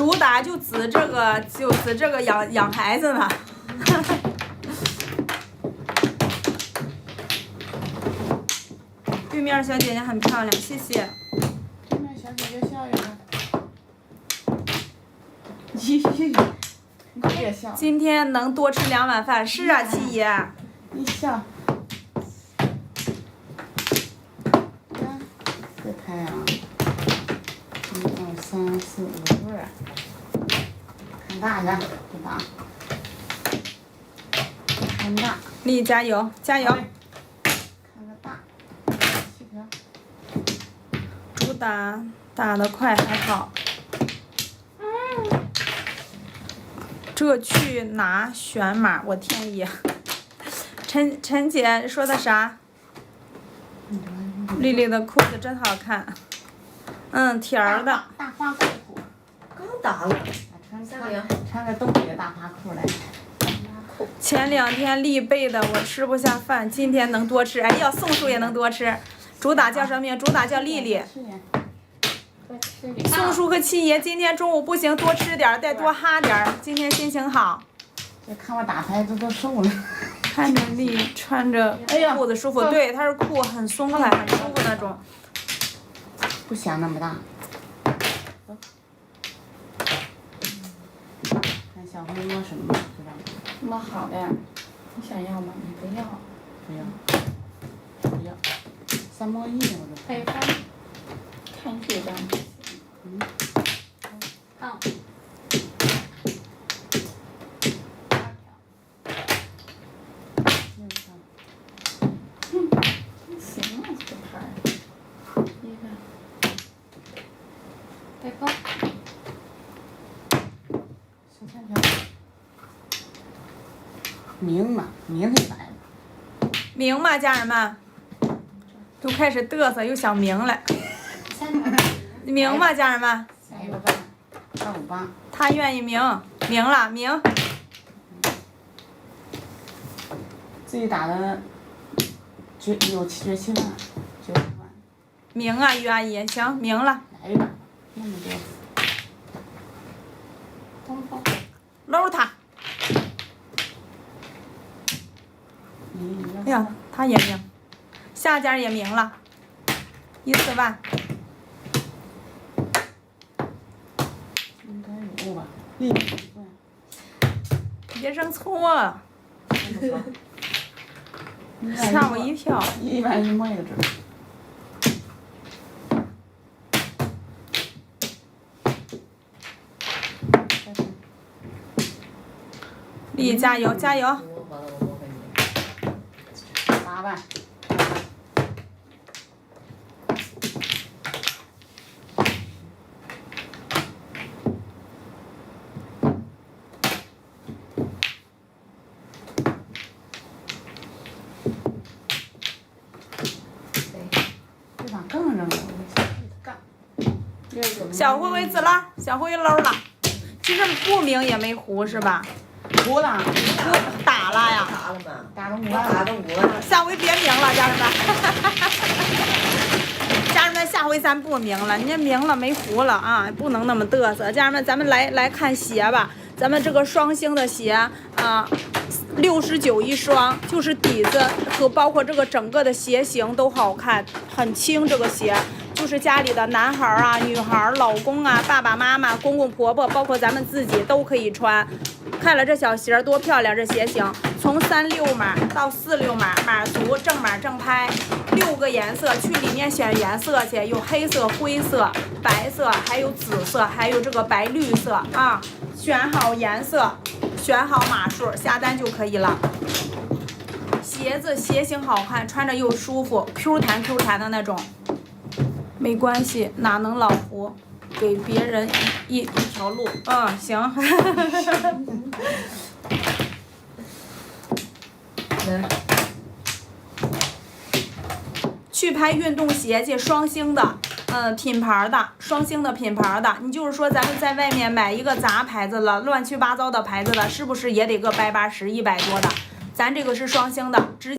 主打就指这个养孩子呢。对面小姐姐很漂亮，谢谢。对面小姐姐笑一个。咦，你别笑。今天能多吃2碗饭，是啊，七爷。一笑。再拍啊！1、2、3、4、5对。看大的，对吧？看大。丽加油，加油！看个大。细条。主打得快还好。这去哪选码？我天爷！陈姐说的啥？丽丽的裤子真好看。条儿的。大花裤。刚打了。穿个东北的大花裤来。前2天丽备的，我吃不下饭，今天能多吃。哎呀，宋叔也能多吃。主打叫什么名？主打叫丽丽。宋叔和七爷今天中午不行，多吃点，再多哈点。今天心情好。这看我打牌都瘦了。看着丽穿着裤子舒服，对，它是裤很松快，很舒服那种。不嫌那么大。看小辉摸什么，知道吗？摸好的，你想要吗？你不要。不要。3摸1我都。配方。看这张。好。行啊，这牌儿。1个。再高。13条。明嘛，明黑白的。明嘛，家人们。都开始嘚瑟，又想明了。明嘛，家人们。258。他愿意明了，明。自己打的有绝7万，90万。明啊，于阿姨，行，明了。来吧，那么多。搂他。哎呀，他也明，下家也明了，14万。应该有吧？别扔错，吓我一跳。1万1摸一个准。丽加油，加油！ 8万。这把更扔了，小灰灰紫了，小灰灰搂了。其实不明也没胡是吧？胡了，打了呀？打了吗？打了5万。打了5万。下回别明了，家人们。家人们，下回咱不明了，人家明了没胡了啊，不能那么嘚瑟。家人们，咱们来看鞋吧。咱们这个双星的鞋啊，69一双，就是底子和包括这个整个的鞋型都好看，很轻。这个鞋就是家里的男孩啊、女孩、老公啊、爸爸妈妈、公公婆婆，包括咱们自己都可以穿。看了这小鞋多漂亮，这鞋型从36码到46码，码足正码正拍，6个颜色，去里面选颜色去，有黑色、灰色、白色，还有紫色，还有这个白绿色啊。选好颜色，选好码数，下单就可以了。鞋子鞋型好看，穿着又舒服，Q 弹 Q 弹的那种。没关系，哪能老胡？给别人一条路，行。去拍运动鞋去，双星的，品牌的，双星的品牌的。你就是说咱们在外面买一个杂牌子了，乱七八糟的牌子了，是不是也得个180、100多的？咱这个是双星的，直